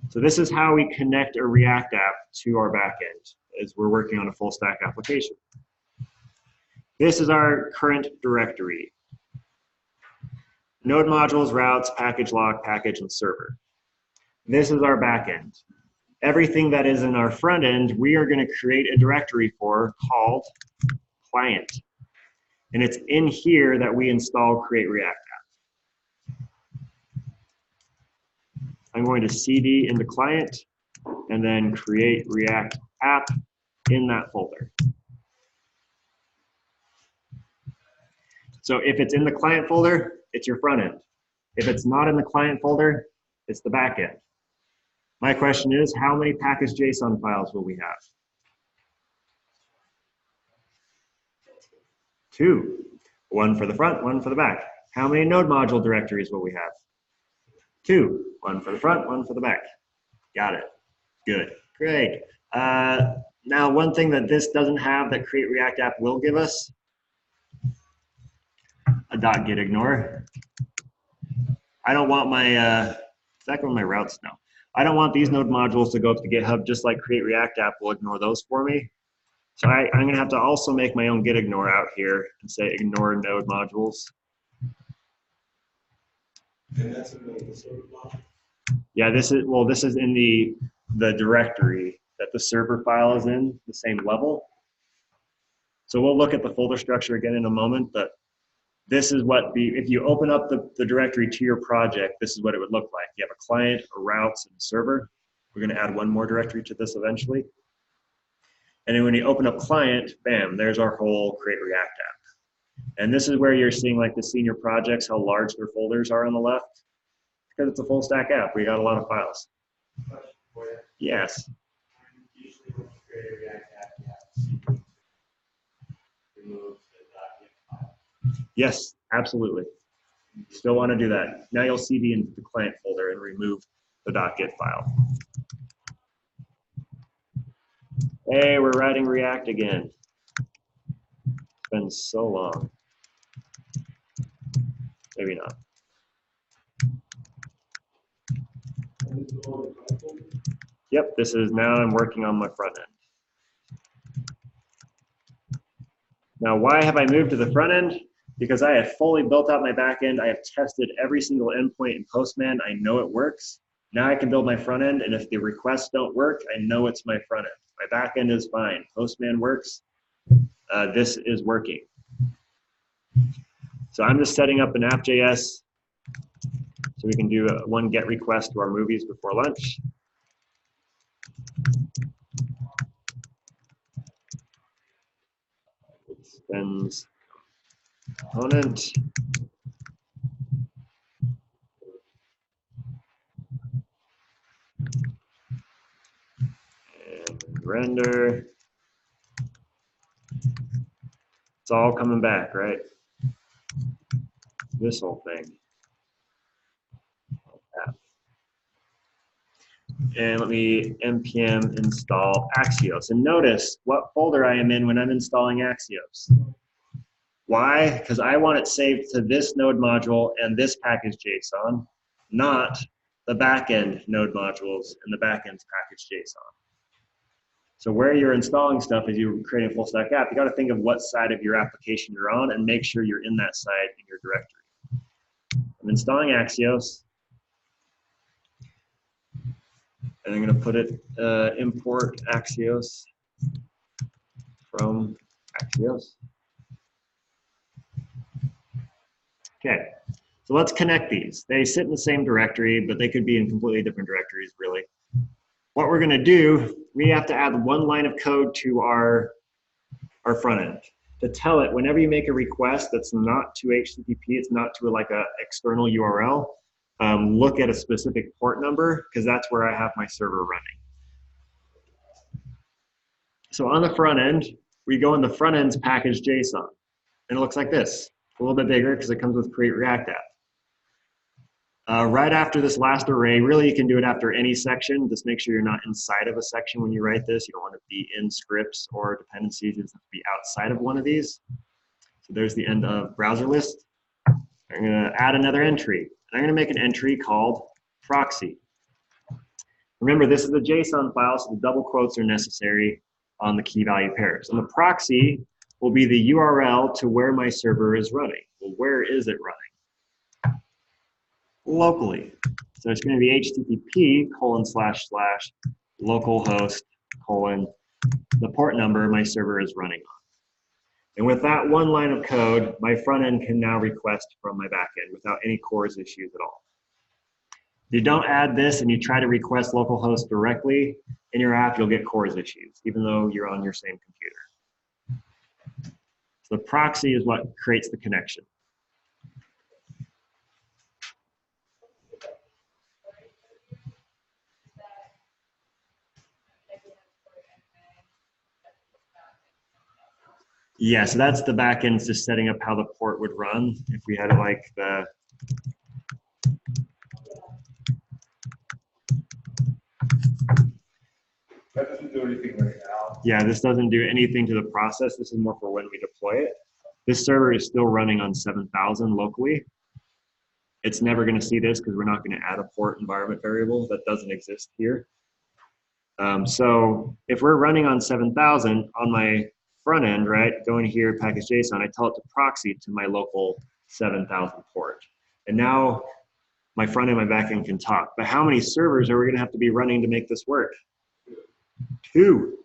So this is how we connect a React app to our backend as we're working on a full stack application. This is our current directory. Node modules, routes, package log, package, and server. This is our backend. Everything that is in our front end, we are going to create a directory for called client. And it's in here that we install Create React App. I'm going to cd into client and then create React App in that folder. So if it's in the client folder, it's your front end. If it's not in the client folder, it's the back end. My question is, how many package.json files will we have? 2. One for the front, one for the back. How many node module directories will we have? 2. One for the front, one for the back. Got it. Good. Great. Now, one thing that this doesn't have that Create React App will give us, a .getignore. I don't want my, is that going my routes? No. I don't want these node modules to go up to GitHub just like Create React App will ignore those for me. So I'm going to have to also make my own getignore out here and say ignore node modules. And that's in the server file? Yeah, this is in the directory that the server file is in, the same level. So we'll look at the folder structure again in a moment, but this is what if you open up the directory to your project, this is what it would look like. You have a client, a routes, and a server. We're going to add one more directory to this eventually. And then when you open up client, bam, there's our whole Create React app. And this is where you're seeing like the senior projects, how large their folders are on the left. Because it's a full stack app, we got a lot of files. Yes. Usually when you create a React app, you have to remove the .git file. Yes, absolutely. Still want to do that. Now you'll cd into the client folder and remove the .git file. Hey, we're writing React again. It's been so long. Maybe not. Yep, this is now I'm working on my front end. Now, why have I moved to the front end? Because I have fully built out my back end. I have tested every single endpoint in Postman. I know it works. Now I can build my front end, and if the requests don't work, I know it's my front end. My back end is fine. Postman works. This is working. So I'm just setting up an app.js so we can do one GET request to our movies before lunch. Extends component. And render. It's all coming back, right? This whole thing. And let me npm install Axios. And notice what folder I am in when I'm installing Axios. Why? Because I want it saved to this node module and this package.json, not the backend node modules and the backend's package.json. So where you're installing stuff as you're creating a full stack app, you got to think of what side of your application you're on and make sure you're in that side in your directory. I'm installing Axios. And I'm going to put it import Axios from Axios. Okay, so let's connect these. They sit in the same directory, but they could be in completely different directories, really. What we're going to do, we have to add one line of code to our front end to tell it whenever you make a request that's not to HTTP, it's not to like a external URL. Look at a specific port number because that's where I have my server running. So on the front end, we go in the front end's package.json, and it looks like this. A little bit bigger because it comes with Create React App. Right after this last array, really you can do it after any section. Just make sure you're not inside of a section when you write this. You don't want to be in scripts or dependencies. You just have to be outside of one of these. So there's the end of browser list. I'm going to add another entry. I'm going to make an entry called proxy. Remember, this is a JSON file, so the double quotes are necessary on the key value pairs. And the proxy will be the URL to where my server is running. Well, where is it running? Locally. So it's going to be http://localhost : the port number my server is running on. And with that one line of code, my front end can now request from my back end without any CORS issues at all. If you don't add this and you try to request localhost directly in your app, you'll get CORS issues, even though you're on your same computer. So the proxy is what creates the connection. Yeah, so that's the back end, just setting up how the port would run. If we had like the That doesn't do anything right now. yeah, this doesn't do anything to the process. This is more for when we deploy it. This server is still running on 7,000 locally. It's never going to see this because we're not going to add a port environment variable that doesn't exist here. So if we're running on 7,000 on my front end, right, going here, package JSON, I tell it to proxy to my local 7,000 port. And now my front end, my back end can talk. But how many servers are we going to have to be running to make this work? Two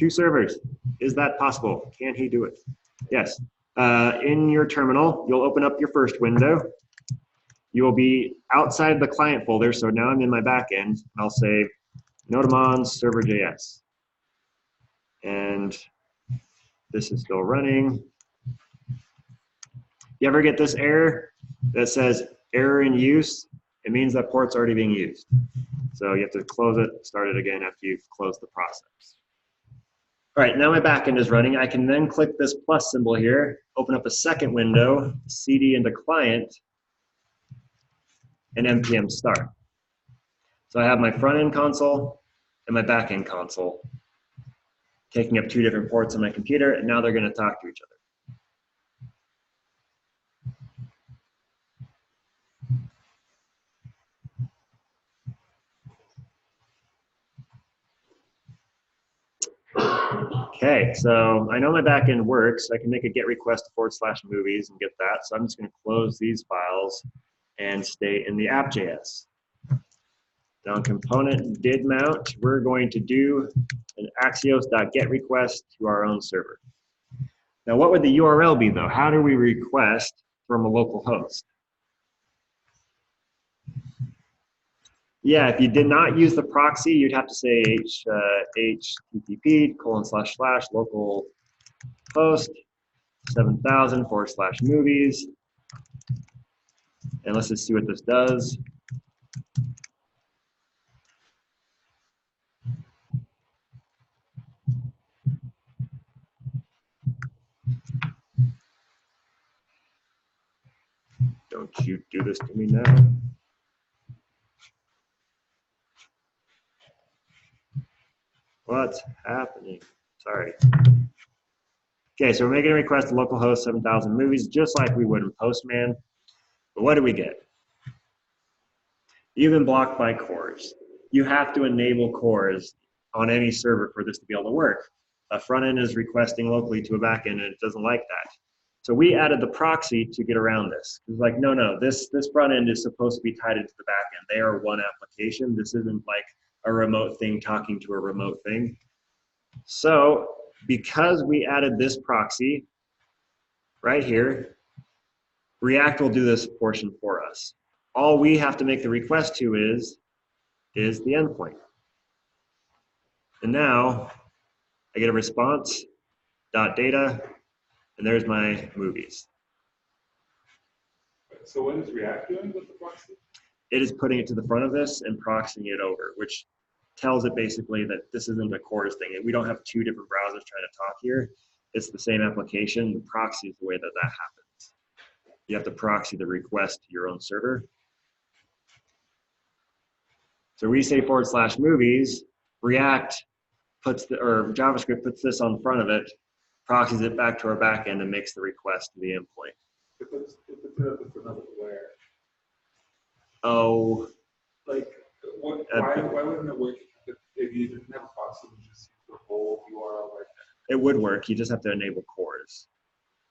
servers. Is that possible? Can he do it? Yes. In your terminal, you'll open up your first window. You will be outside the client folder. So now I'm in my back end. I'll say Notamon server.js. And this is still running. You ever get this error that says error in use? It means that port's already being used. So you have to close it, start it again after you've closed the process. All right, now my backend is running. I can then click this plus symbol here, open up a second window, cd into client, and npm start. So I have my front end console and my back end console taking up two different ports on my computer, and now they're going to talk to each other. Okay, so I know my backend works. I can make a get request / movies and get that. So I'm just going to close these files and stay in the app.js. Down component did mount, we're going to do an axios.get request to our own server. Now, what would the URL be though? How do we request from a local host? Yeah, if you did not use the proxy, you'd have to say http:// local host 7,000 / movies. And let's just see what this does. Don't you do this to me now. What's happening? Sorry. Okay, so we're making a request to localhost 7,000 movies, just like we would in Postman. But what do we get? You've been blocked by CORS. You have to enable CORS on any server for this to be able to work. A front end is requesting locally to a back end, and it doesn't like that. So we added the proxy to get around this. It's like, no, this front end is supposed to be tied into the back end. They are one application. This isn't like a remote thing talking to a remote thing. So because we added this proxy right here, React will do this portion for us. All we have to make the request to is the endpoint. And now I get a response, .data, and there's my movies. So what is React doing with the proxy? It is putting it to the front of this and proxying it over, which tells it basically that this isn't a CORS thing. We don't have two different browsers trying to talk here. It's the same application. The proxy is the way that happens. You have to proxy the request to your own server. So we say / movies, React puts or JavaScript puts this on front of it, proxies it back to our backend and makes the request to the endpoint. If it's another where? Oh, Like Why wouldn't it work if you didn't have a proxy? You just use the whole URL like that? It would work. You just have to enable cores.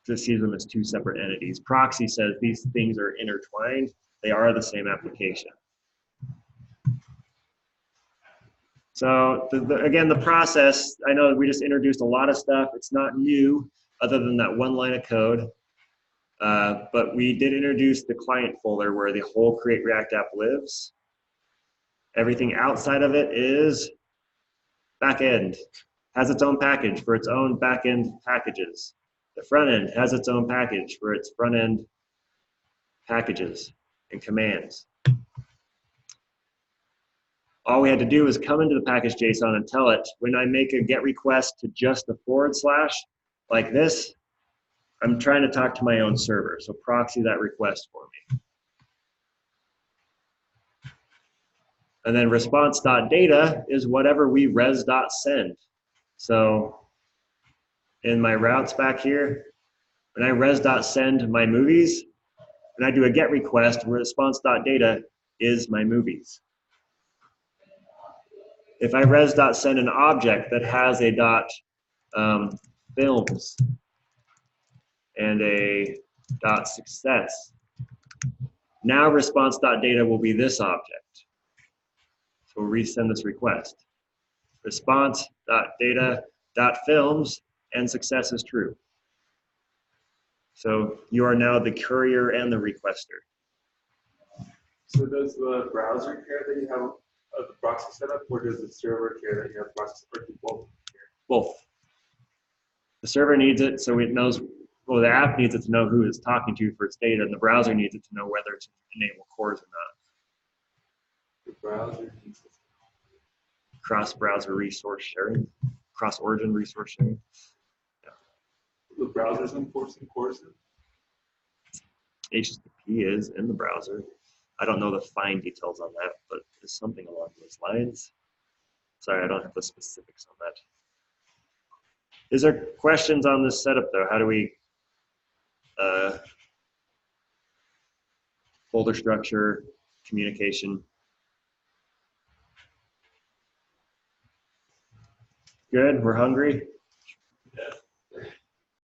Just see them as two separate entities. Proxy says these things are intertwined. They are the same application. So again, the process, I know we just introduced a lot of stuff. It's not new other than that one line of code. But we did introduce the client folder where the whole Create React app lives. Everything outside of it is backend, has its own package for its own backend packages. The front end has its own package for its front end packages and commands. All we had to do is come into the package JSON and tell it, when I make a GET request to just the / like this, I'm trying to talk to my own server, so proxy that request for me. And then response.data is whatever we res.send. So in my routes back here, when I res.send my movies, and I do a GET request, response.data is my movies. If I res.send an object that has a .films and a .success, now response.data will be this object. So we'll resend this request. Response.data.films and success is true. So you are now the courier and the requester. So does the browser care that you have the proxy set up, or does the server care that you have proxy, or do both care? Both. The server needs it so it knows, well, the app needs it to know who it's talking to for its data, and the browser needs it to know whether to enable cores or not. The browser needs it. Cross-browser resource sharing, cross-origin resource sharing. Yeah. The browser's enforcing cores. HTTP is in the browser. I don't know the fine details on that, but it's something along those lines. Sorry, I don't have the specifics on that. Is there questions on this setup though? How do we folder structure, communication? Good, we're hungry.